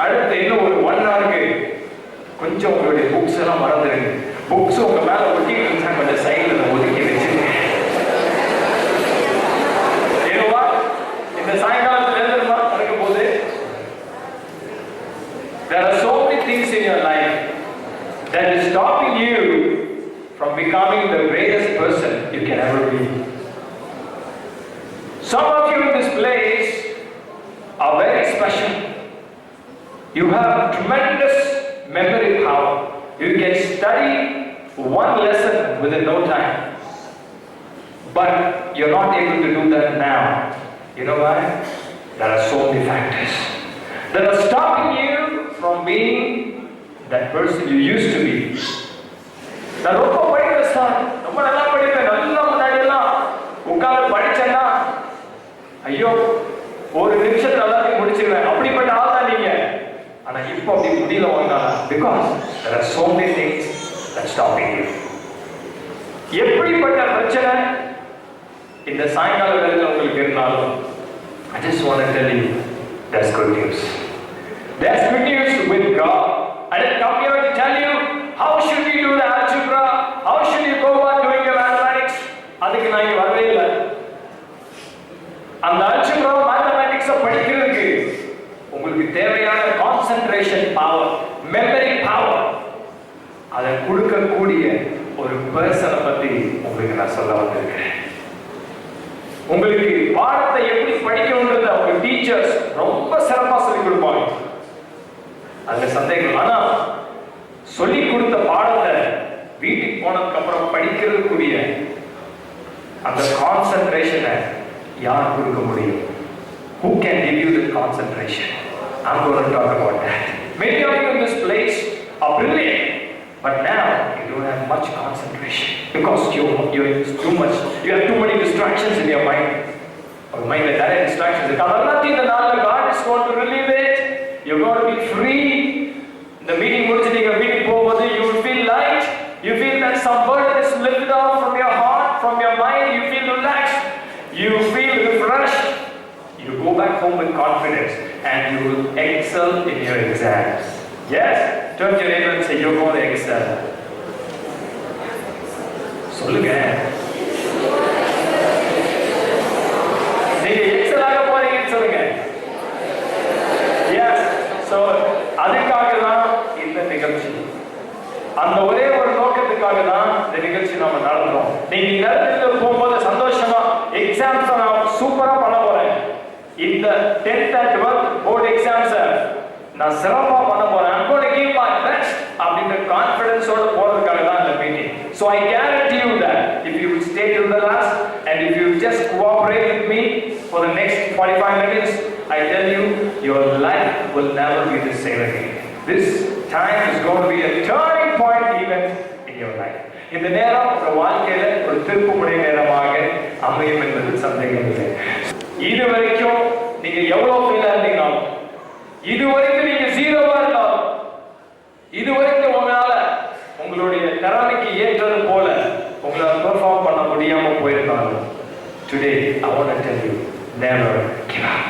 அடுத்து இன்னும் ஒரு 1 ஹவருக்கு கொஞ்சம் உங்களுடைய புக்ஸ் எல்லாம் மறந்துடுங்க. புக்ஸ் உங்க மேல ஒட்டிக்கிட்டு இருந்தா கொஞ்சம் சைடில் ஒதுக்கி வச்சுருங்க. ஏவா இந்த சாயங்காலத்துல இருந்து நடக்கும் போது there are so many things in your life that is stopping you from becoming the greatest person you can ever be. Some of you in this place are very special. You have tremendous memory power. You can study one lesson within no time. But you're not able to do that now. You know why? There are so many factors that are stopping you from being that person you used to be. நான் ரொம்ப படிக்கிறேன் sir, ரொம்ப நல்லா படிப்பேன், நல்லா முன்னாடி எல்லாம் உட்கார்ந்து படிச்சேன்னா ஐயோ ஒரு நிமிஷத்துல எல்லாத்தையும் முடிச்சிருவேன், அப்படிப்பட்ட ஆள் தான் நீங்க. ஆனா இப்போ அப்படி முடியல வாங்கினால because there are so many things that stopping you. எப்படிப்பட்ட பிரச்சனை இந்த சாயங்கால வேளையில உங்களுக்கு இருந்தாலும் I just want to tell you there's good news. There's good news with God. I didn't come here to tell you how should you do the algebra, how should you go about doing your mathematics. அதுக்கு நான் இங்க வரவே இல்லை. அந்த algebra mathematics படிக்கிறதுக்கு உங்களுக்கு தேவையான concentration power, memory power அதை கொடுக்கக்கூடிய ஒரு பர்சனை பத்தி உங்களுக்கு நான் சொல்ல வந்திருக்கிறேன். உங்களுக்கு பாடத்தை எப்படி படிக்கணும்ன்றத உங்க டீச்சர்ஸ் ரொம்ப சிறப்பா சொல்லிக் கொடுப்பாங்க, அதுல சந்தேகம். ஆனா சொல்லி கொடுத்த பாடத்தை வீட்டுக்கு போனதுக்கு அப்புறம் படிக்கிறதுக்குரிய அந்த கான்சென்ட்ரேஷனை யார் கொடுக்க முடியும்? Who can give you the concentration? I'm going to talk about that. Many of you in this place are brilliant, but now you don't have much concentration because you're too much. You have too many distractions in your mind. Or mind that are distractions. God is going to relieve it. You're going to be free. The meeting you will feel light. You feel that some burden is lifted off from your heart, from your mind. You feel relaxed. You feel refreshed. You go back home with confidence and you will excel in your exams. Yes? Turn to your neighbor and say, you're going to excel. சொல்லுங்க. நீங்க XL ஆக போறீங்கன்னு சொல்லுங்க. Yes. So அதுக்காக தான் இந்த நிகழ்ச்சி. அந்த ஒரே ஒரு நோக்கத்துக்காக தான் இந்த நிகழ்ச்சி நாம நடத்துறோம். நீங்க நேரத்துல போகும்போது சந்தோஷமா எக்ஸாம்ஸ் நான் சூப்பரா பண்ண போறேன். இந்த 10th and 12th board exams நான் சிறப்பா பண்ண போறேன். I'm going to give my best அப்படின்ற கான்ஃபிடன்ஸோட போறதுக்காக தான் இந்த meeting. So I guarantee you that if you will stay till the last and if you just cooperate with me for the next 45 minutes, I tell you, your life will never be the same again. This time is going to be a turning point even in your life. இந்த நேரம் உங்க வாழ்க்கையில ஒரு திருப்புமுனை நேரமாக அமையும் என்பது சந்தேகம் இல்லை. இது வரைக்கும் நீங்க எவ்வளவு ஃபெயிலா இருந்தீங்கனாலும், இது வரைக்கும் நீங்க ஜீரோவா இருந்தாலும், இது வரைக்கும் உங்களால உங்களுடைய திறமைக்கு ஏற்றது போல உங்களால பெர்ஃபார்ம் பண்ண முடியாம போயிருந்தாலும், today I want to tell you, never give up.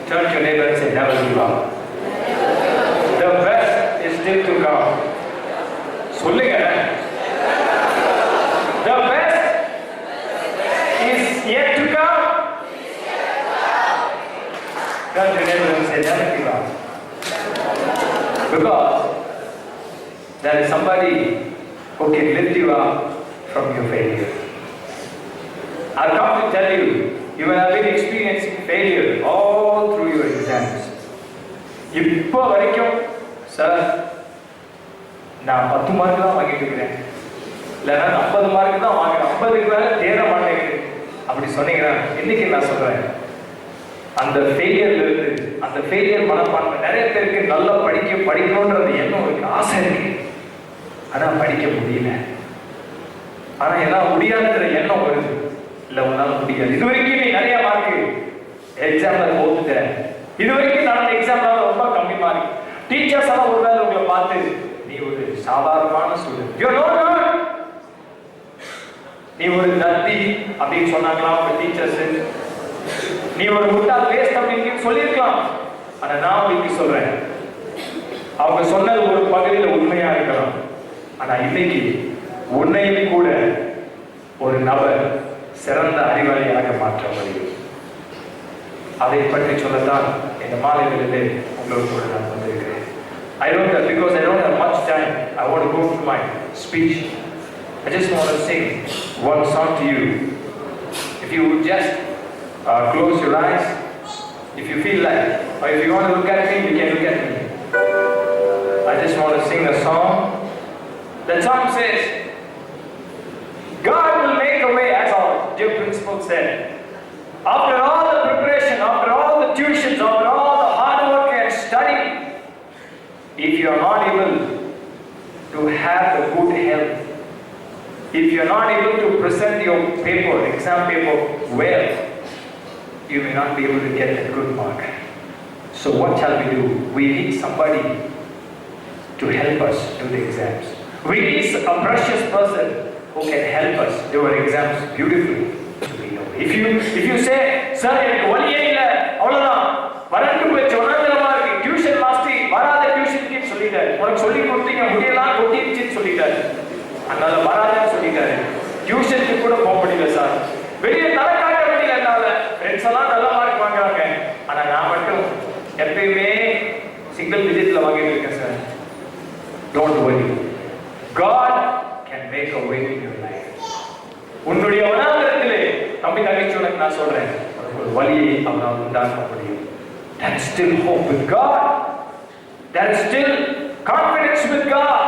Turn to your neighbor and say, never give up. The best is still to come. சொல்லுங்க. The best is yet to come. Turn to your neighbor and say, never give up. Because there is somebody who can lift you up from your failure. I've come to tell you, you have been experiencing failure all through your exams. இப்போ வரைக்கும் sir நான் 10 mark தான் வாங்கிட்டு இருக்கிறேன், இல்லைன்னா 50 mark தான் வாங்குறேன், 50க்கு மேலே தேர மாட்டேங்குது அப்படி சொன்னீங்கன்னா, இன்னைக்கு நான் சொல்றேன், அந்த ஃபெயிலியர்ல இருந்து அந்த ஃபெயிலியர் மனப்பான்மை நிறைய பேருக்கு நல்லா படிக்கணும்ன்றது எண்ணம் இருக்கு, ஆசை இருக்கு, ஆனா படிக்க முடியல. ஆனா எல்லாம் முடியாதுன்ற எண்ணம் வருது, இல்ல உன்னால முடியாது. இது வரைக்கும் நீ நிறைய மார்க் எக்ஸாம்ல போட்டுட்ட, இது வரைக்கும் நடந்த எக்ஸாம்ல ரொம்ப கம்மி மார்க், டீச்சர்ஸ் எல்லாம் ஒரு வேளை உங்களை பார்த்து நீ ஒரு சாதாரணமான ஸ்டூடெண்ட், நீ ஒரு நத்தி அப்படின்னு சொன்னாங்களா உங்க டீச்சர்ஸ், நீ ஒரு முட்டாள் வேஸ்ட் அப்படின்னு சொல்லியிருக்கலாம். ஆனா நான் இன்னைக்கு சொல்றேன், அவங்க சொன்னது ஒரு பகுதியில் உண்மையா இருக்கலாம். ஆனா இன்னைக்கு உன்னையும் கூட ஒரு நபர் சிறந்த அறிவாளியாக மாற்ற முடியும். அதை பற்றி சொல்லத்தான் இந்த மாலைகளிலே உங்களோடு கூட நான் வந்திருக்கிறேன். Because I don't have much time, I want to go to my speech. I just want to sing one song to you. If you would just close your eyes, if you feel like, or if you want to look at me, you can look at me. I just want to sing a song. That song says, God will make a way, as our dear principal said. After all the preparation, after all the tuitions, after all the hard work and study, if you are not able to have the good health, if you are not able to present your paper, exam paper well, you may not be able to get a good mark. So what shall we do? We need somebody to help us do the exams. We need a precious person who can help us do our exams beautifully. If you say, sir, எனக்கு வழியே இல்லை, அவ்வளவுதான், வரண்டு போச்சு, ஒன்னாந்திரமா இருக்கு, tuition master வராத டியூஷனுக்கு சொல்லிட்டாரு, உனக்கு சொல்லி கொடுத்தீங்க முடியலாம் கொட்டிடுச்சுன்னு சொல்லிட்டாரு, அதனால வராதுன்னு சொல்லிட்டாரு, டியூஷனுக்கு கூட போக முடியல சார், வெளியே தலை காட்ட முடியல, என்னால ஃப்ரெண்ட்ஸ் எல்லாம் நல்ல மார்க் வாங்குறாங்க, ஆனா நான் மட்டும் எப்பயுமே சிங்கிள் டிஜிட்ல வாங்கிட்டு இருக்கேன் sir. Don't worry, God can make a way in your life. உன்னுடைய வனாந்திரத்திலே தம்பி தங்கச்சி உனக்கு நான் சொல்றேன், ஒரு வழியை அவனால் உண்டாக்க முடியும். There is still hope with God. There is still confidence with God.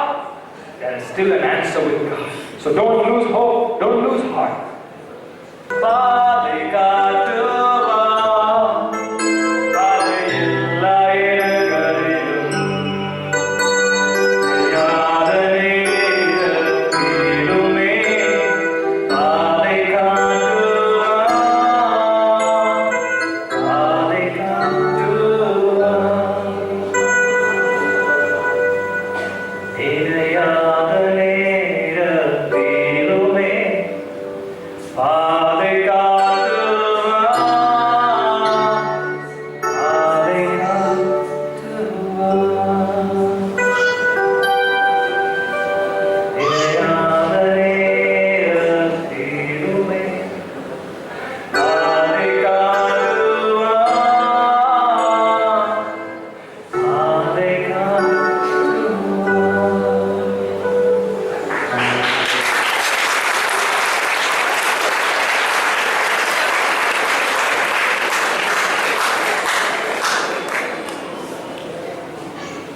There is still an answer with God. So don't lose hope, don't lose heart.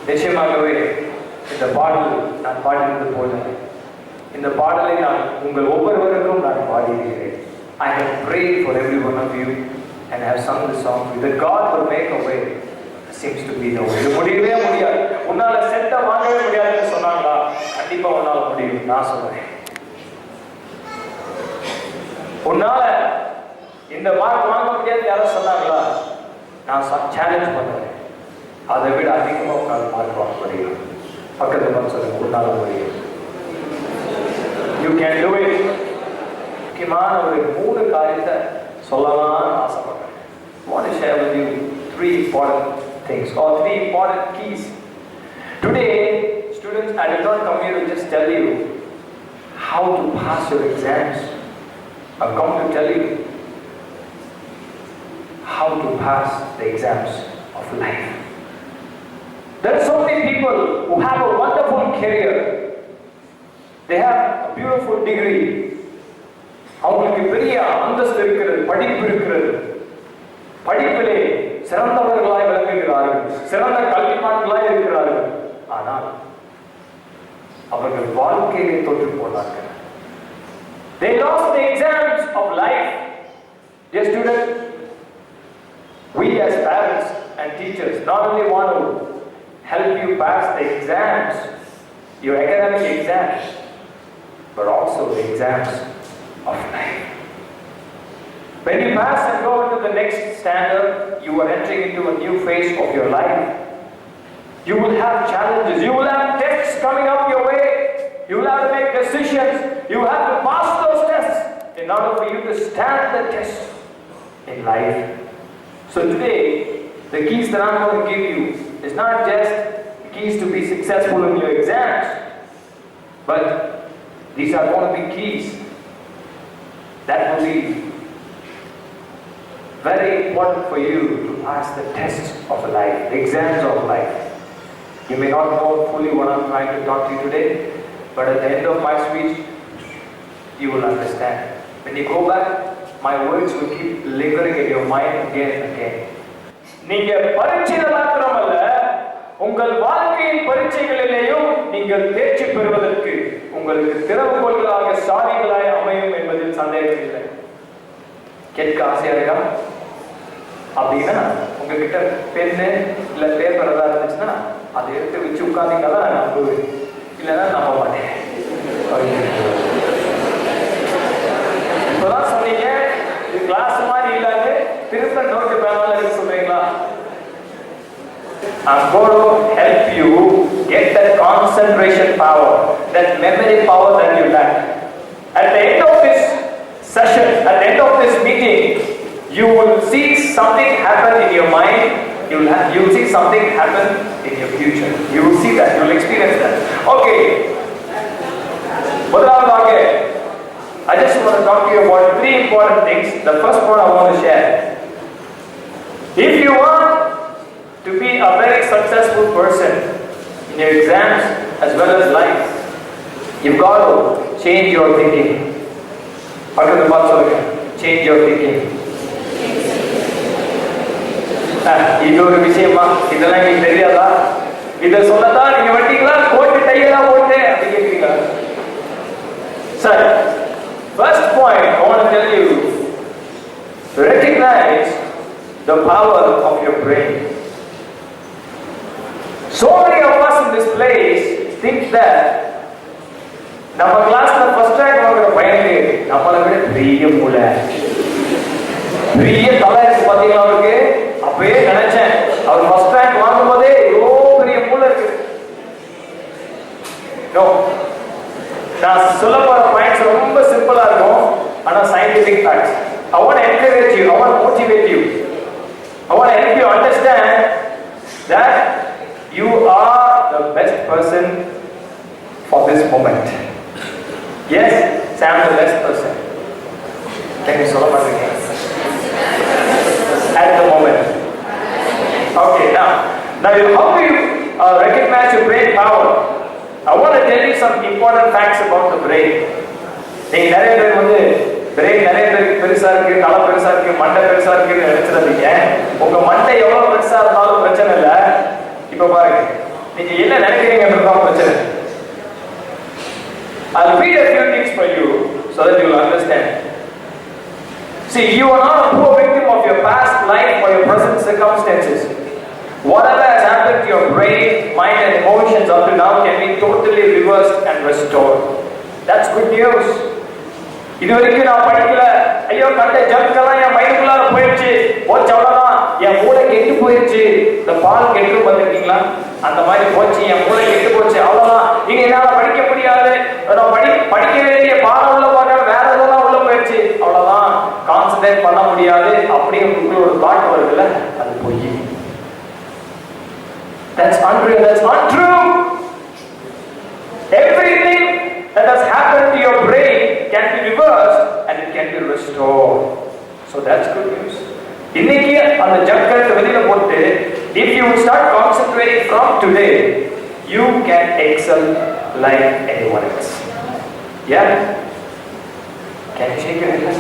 நிச்சயமாகவே இந்த பாடல் நான் பாடினது போல இந்த பாடலை நான் உங்கள் ஒவ்வொருவருக்கும் நான் பாடியிருக்கிறேன். I have prayed for every one of you and have sung the song that God will make a way. Seems to be the way. இது முடியவே முடியாது, உன்னால செட்ட வாங்கவே முடியாதுன்னு சொன்னாங்களா? கண்டிப்பா உன்னால முடியும். நான் சொல்றேன், உன்னால இந்த மார்க் வாங்க முடியாது யாரும் சொன்னாங்களா? நான் சேலஞ்ச் பண்றேன், அதை விட அதிகமாக உன்னால் மார்க் வாங்க முடியும். பக்கத்து பார்த்து சொல்லுங்க, உன்னால முடியும். You can do it. முக்கியமான ஒரு 3 காரியத்தை சொல்லலாம்னு ஆசைப்படுறேன். I want to share with you 3 important things or 3 important keys. Today, students, I did not come here to just tell you how to pass your exams. I've come to tell you how to pass the exams of life. There are so many people who have a wonderful career. They have a beautiful degree. அவங்களுக்கு பெரிய அந்தஸ்து இருக்கிறது, படிப்பு இருக்கிறது, படிப்பிலே சிறந்தவர்களாய் விளங்குகிறார்கள், சிறந்த கல்விமான்களாய் இருக்கிறார்கள். ஆனால் அவர்கள் வாழ்க்கையை தோற்று போனார்கள். They lost the exams of life. Dear students, we as parents and teachers not only want to help you pass the exams, your academic exams, but also the exams of life. When you pass and go into the next standard, you are entering into a new phase of your life. You will have challenges, you will have tests coming up your way, you will have to make decisions, you have to pass those tests in order for you to stand the test in life. So today, The keys that I'm going to give you is not just keys to be successful in your exams, but these are going to be keys that will be very important for you to pass the tests of life, the exams of life. You may not know fully what I'm trying to talk to you today, but at the end of my speech, you will understand. When you go back, my words will keep lingering in your mind again and again. நீங்க பரீட்சையில மாத்திரமல்ல, உங்கள் வாழ்க்கையின் பரீட்சைகளிலேயும் நீங்கள் தேர்ச்சி பெறுவதற்கு உங்களுக்கு திறவுகோல்களாக சாவிகளாய் அமையும் என்பதில் சந்தேகம் இல்லை. கேட்க ஆசையா இருக்கா? அப்படின்னா உங்ககிட்ட பெண்ணு இல்ல பேப்பர் ஏதாவது இருந்துச்சுன்னா அதை எடுத்து வச்சு உட்கார்ந்தீங்கன்னா நான் நம்புவேன், இல்லைன்னா நம்ப மாட்டேன். இப்பதான் சொன்னீங்க இது கிளாஸ் மாதிரி இல்லாது திரும்ப நோட்டு பேனால சொல்றீங்களா? I'm going to help you get that concentration power, that memory power that you lack. At the end of this session, at the end of this meeting, you will see something happen in your mind. You will see something happen in your future. You will see that. You will experience that. Okay. முதலாவதாக, I just want to talk to you about three important things. The first one I want to share. If you want to be a very successful person in your exams as well as life, you've got to change your thinking. பக்கத்துல பார்த்து சொல்லுங்க, change your thinking. இது ஒரு விஷயமா? இதெல்லாம் எனக்கு தெரியாதா? இதை சொல்லத்தான் நீங்க வட்டீங்களா? கோட்டு டையெல்லாம் போட்டு அப்படி கேட்குறீங்களா? சரி, first point I want to tell you, recognize the power of your brain. So many of us in this place think that நம்ம கிளாஸ்ல ஃபர்ஸ்ட் ரேங்க் வாங்குற பையனுக்கு நம்மளை விட பெரிய மூளை, பெரிய தலை இருக்கு பாத்தீங்களா அவருக்கு? அப்பவே நினைச்சேன் அவர் ஃபர்ஸ்ட் ரேங்க் வாங்கும் போதே எவ்வளோ பெரிய மூளை இருக்கு. நான் சொல்ல போற பாயிண்ட்ஸ் ரொம்ப சிம்பிளா இருக்கும், ஆனா scientific facts. I want to encourage you, I want to motivate you, I want to help you understand that you are the best person for this moment. Yes, Sam the best person. Can you solve it again? At the moment. Okay, now how do you recognize your brain power? I want to tell you some important facts about the brain. நீங்க நிறைய பேர் வந்து brain நிறைய பேருக்கு பெருசா இருக்கு, தலை பெருசா இருக்கு, மண்டை பெருசா இருக்குன்னு நினைச்சிடாதீங்க. உங்க மண்டை எவ்வளவு பெருசா இருந்தாலும் பிரச்சனை இல்லை. இப்ப பாருங்க, நீங்க என்ன நினைக்கிறீங்கன்றதுதான் பிரச்சனை. I'll read a few things for you so that you will understand. See, you are not a poor victim of your past life or your present circumstances. Whatever has happened to your brain, mind and emotions up to now can be totally reversed and restored. That's good news. இது வரைக்கும் நான் படிக்கல, ஐயோ கண்ட ஜம்கெல்லாம் என் மைண்டுக்குள்ளார போயிடுச்சு, போச்சு அவ்வளவுதான், என் மூளை கெட்டு போயிடுச்சு. இந்த பால் கெட்டு பார்த்துருக்கீங்களா? அந்த மாதிரி போச்சு, என் மூளை கெட்டு போச்சு, அவ்வளவுதான், இனி என்னால படிக்க முடியாது, நான் படிக்க வேண்டிய பாடம் உள்ள பார்க்க வேற எதெல்லாம் உள்ள போயிடுச்சு, அவ்வளவுதான், கான்சென்ட்ரேட் பண்ண முடியாது அப்படின்னு ஒரு தாட் வருதுல்ல, அது பொய். That's unreal, that's not true. Everything that has happened to your brain can be reversed and it can be restored. So that's good news. இன்னைக்கு அந்த ஜக்கத்தை வெளியில போட்டு if you start concentrating from today, you can excel like anyone else. Yeah? Can you shake your head?